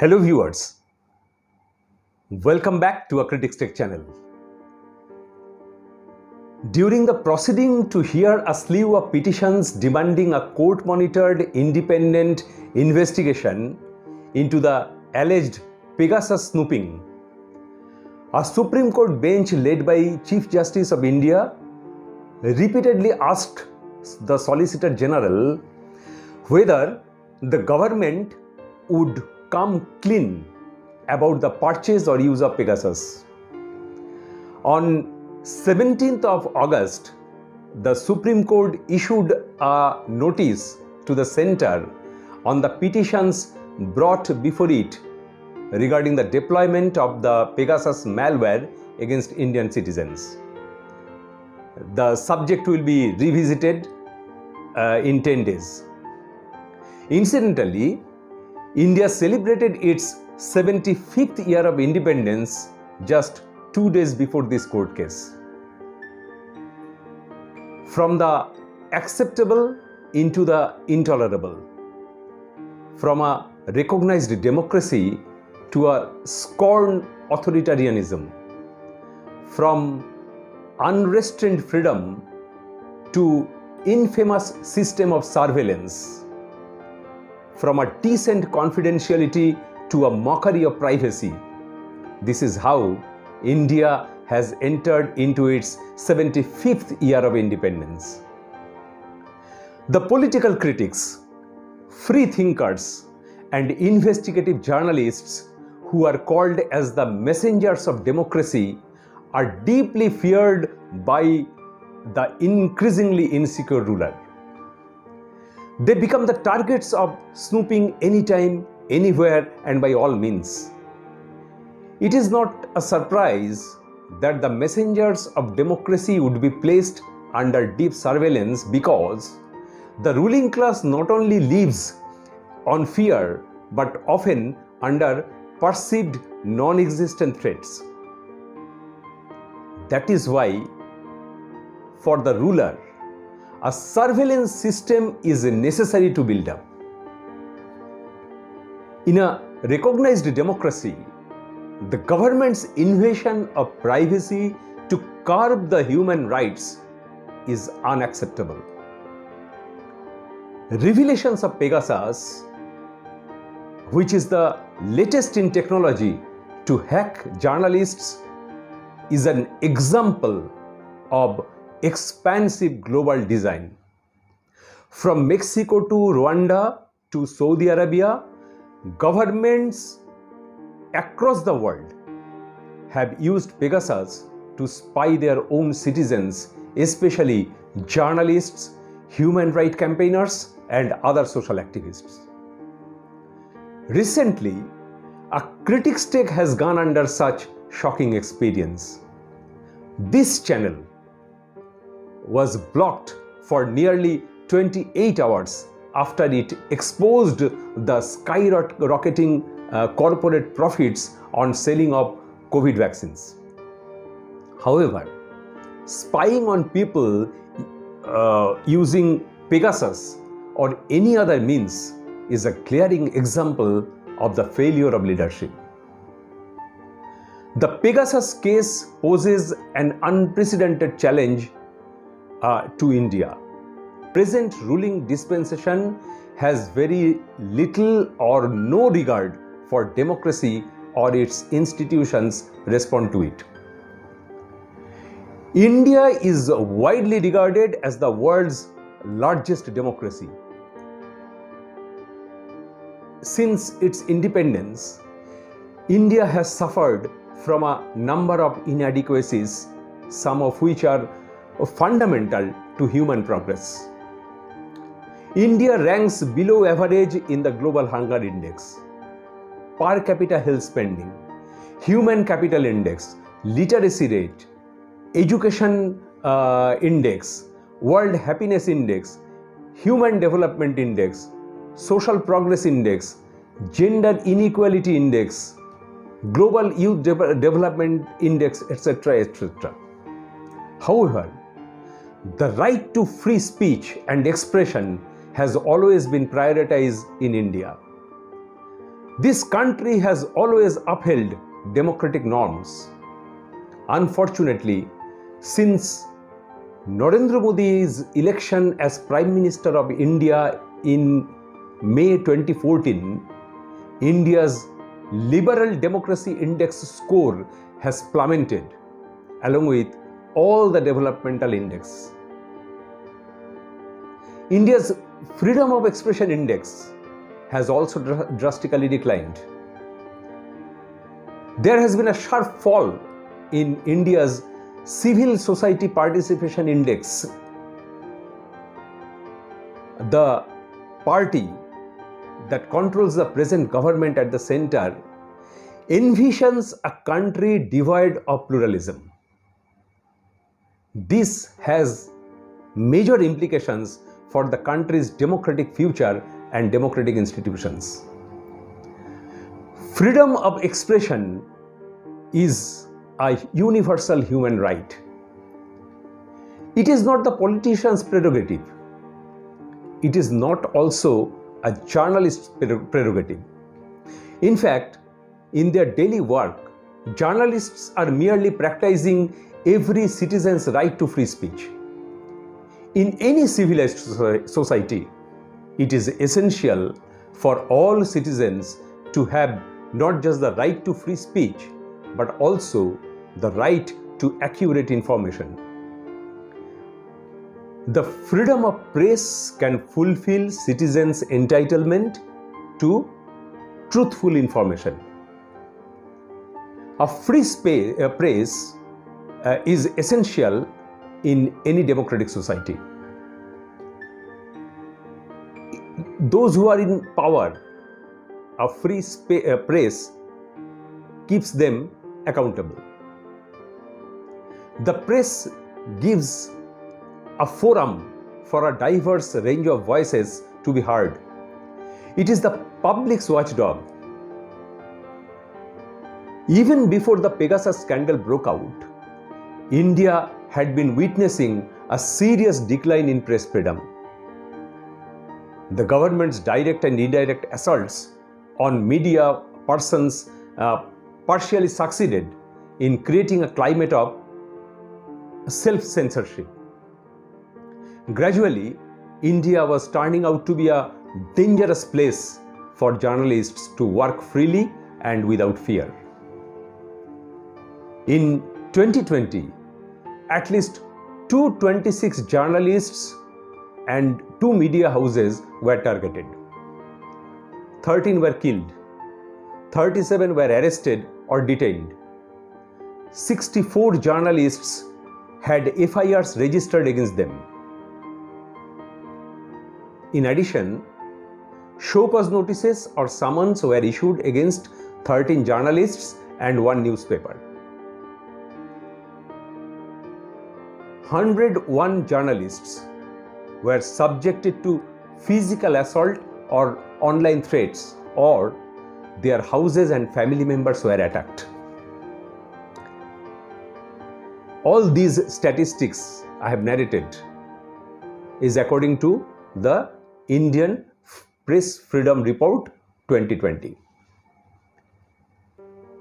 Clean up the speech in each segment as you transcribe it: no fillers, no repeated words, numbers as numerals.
Hello viewers, welcome back to a Critics Tech channel. During the proceeding to hear a slew of petitions demanding a court-monitored independent investigation into the alleged Pegasus snooping, a Supreme Court bench led by Chief Justice of India repeatedly asked the Solicitor General whether the government would come clean about the purchase or use of Pegasus. On 17th of August, the Supreme Court issued a notice to the Centre on the petitions brought before it regarding the deployment of the Pegasus malware against Indian citizens. The subject will be revisited in 10 days. Incidentally, India celebrated its 75th year of independence just 2 days before this court case. From the acceptable into the intolerable, from a recognized democracy to a scorned authoritarianism, from unrestrained freedom to infamous system of surveillance, from a decent confidentiality to a mockery of privacy. This is how India has entered into its 75th year of independence. The political critics, free thinkers, and investigative journalists who are called as the messengers of democracy are deeply feared by the increasingly insecure ruler. They become the targets of snooping anytime, anywhere, and by all means. It is not a surprise that the messengers of democracy would be placed under deep surveillance because the ruling class not only lives on fear but often under perceived non-existent threats. That is why, for the ruler, a surveillance system is necessary to build up. In a recognized democracy, the government's invasion of privacy to curb the human rights is unacceptable. Revelations of Pegasus, which is the latest in technology to hack journalists, is an example of expansive global design. From Mexico to Rwanda to Saudi Arabia, governments across the world have used Pegasus to spy their own citizens, especially journalists, human rights campaigners, and other social activists. Recently, a Critics Tech has gone under such shocking experience. This channel was blocked for nearly 28 hours after it exposed the skyrocketing corporate profits on selling of COVID vaccines. However, spying on people using Pegasus or any other means is a glaring example of the failure of leadership. The Pegasus case poses an unprecedented challenge to India. Present ruling dispensation has very little or no regard for democracy or its institutions respond to it. India is widely regarded as the world's largest democracy. Since its independence, India has suffered from a number of inadequacies, some of which are fundamental to human progress. India ranks below average in the Global Hunger Index, per capita health spending, human capital index, literacy rate, education index, World Happiness Index, Human Development Index, Social Progress Index, Gender Inequality Index, Global Youth Development Index, etc., etc. However, the right to free speech and expression has always been prioritized in India. This country has always upheld democratic norms. Unfortunately, since Narendra Modi's election as Prime Minister of India in May 2014, India's Liberal Democracy Index score has plummeted, along with all the developmental index. India's Freedom of Expression Index has also drastically declined. There has been a sharp fall in India's Civil Society Participation Index. The party that controls the present government at the center envisions a country devoid of pluralism. This has major implications for the country's democratic future and democratic institutions. Freedom of expression is a universal human right. It is not the politician's prerogative. It is not also a journalist's prerogative. In fact, in their daily work, journalists are merely practicing every citizen's right to free speech. In any civilized society, it is essential for all citizens to have not just the right to free speech, but also the right to accurate information. The freedom of press can fulfill citizens' entitlement to truthful information. A free press is essential in any democratic society. Those who are in power, a free press keeps them accountable. The press gives a forum for a diverse range of voices to be heard. It is the public's watchdog. Even before the Pegasus scandal broke out, India had been witnessing a serious decline in press freedom. The government's direct and indirect assaults on media persons partially succeeded in creating a climate of self-censorship. Gradually, India was turning out to be a dangerous place for journalists to work freely and without fear. In 2020, at least 226 journalists and 2 media houses were targeted. 13 were killed, 37 were arrested or detained. 64 journalists had FIRs registered against them. In addition, show cause notices or summons were issued against 13 journalists and 1 newspaper. 101 journalists were subjected to physical assault or online threats, or their houses and family members were attacked. All these statistics I have narrated is according to the Indian Press Freedom Report 2020.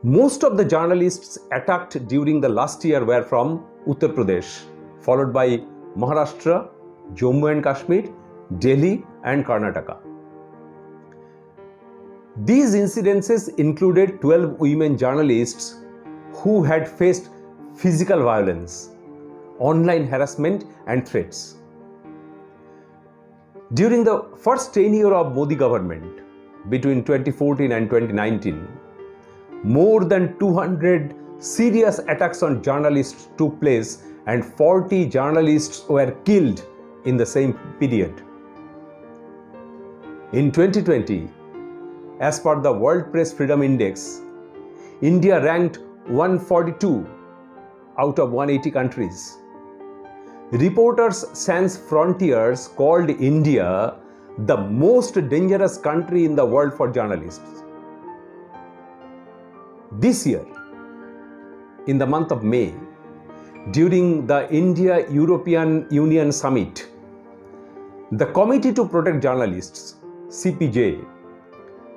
Most of the journalists attacked during the last year were from Uttar Pradesh, followed by Maharashtra, Jammu and Kashmir, Delhi and Karnataka. These incidences included 12 women journalists who had faced physical violence, online harassment and threats. During the first tenure of Modi government, between 2014 and 2019, more than 200 serious attacks on journalists took place and 40 journalists were killed in the same period. In 2020, as per the World Press Freedom Index, India ranked 142 out of 180 countries. Reporters Sans Frontiers called India the most dangerous country in the world for journalists. This year, in the month of May, during the India-European Union Summit, the Committee to Protect Journalists, CPJ,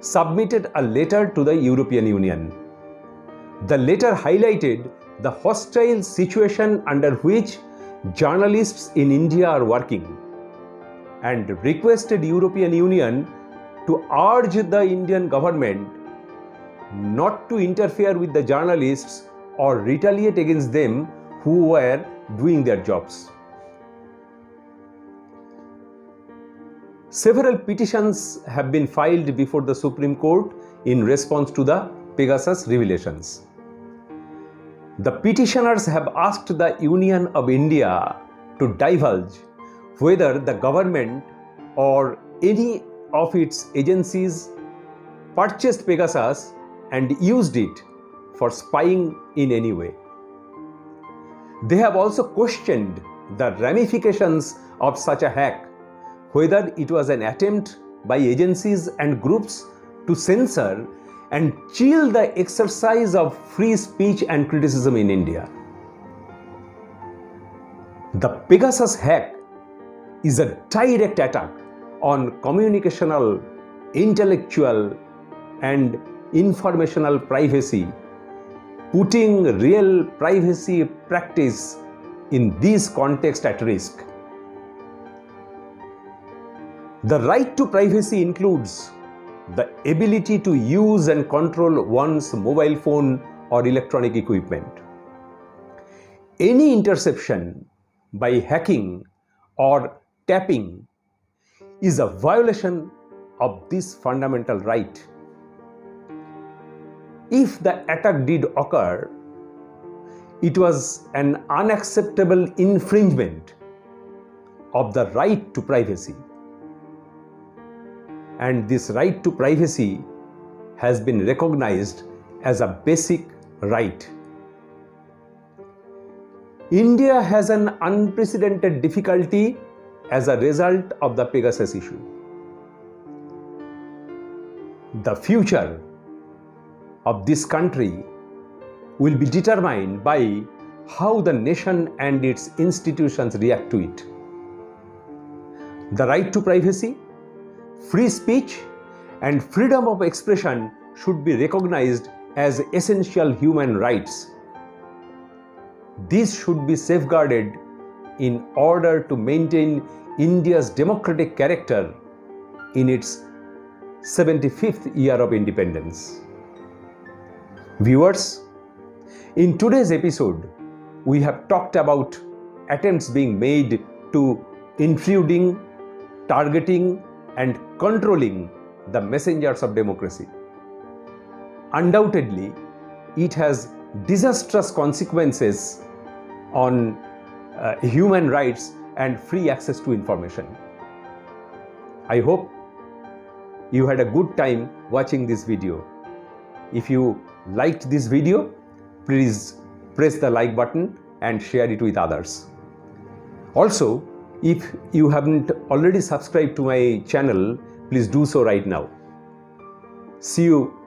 submitted a letter to the European Union. The letter highlighted the hostile situation under which journalists in India are working and requested European Union to urge the Indian government not to interfere with the journalists or retaliate against them who were doing their jobs. Several petitions have been filed before the Supreme Court in response to the Pegasus revelations. The petitioners have asked the Union of India to divulge whether the government or any of its agencies purchased Pegasus and used it for spying in any way. They have also questioned the ramifications of such a hack, whether it was an attempt by agencies and groups to censor and chill the exercise of free speech and criticism in India. The Pegasus hack is a direct attack on communicational, intellectual, and informational privacy, putting real privacy practice in this context at risk. The right to privacy includes the ability to use and control one's mobile phone or electronic equipment. Any interception by hacking or tapping is a violation of this fundamental right. If the attack did occur, it was an unacceptable infringement of the right to privacy. And this right to privacy has been recognized as a basic right. India has an unprecedented difficulty as a result of the Pegasus issue. The future of this country will be determined by how the nation and its institutions react to it. The right to privacy, free speech, and freedom of expression should be recognized as essential human rights. These should be safeguarded in order to maintain India's democratic character in its 75th year of independence. Viewers, in today's episode, we have talked about attempts being made to intruding, targeting, and controlling the messengers of democracy. Undoubtedly, it has disastrous consequences on human rights and free access to information. I hope you had a good time watching this video. If you liked this video, please press the like button and share it with others. Also, if you haven't already subscribed to my channel, please do so right now. See you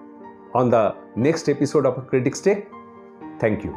on the next episode of Critics Take. Thank you.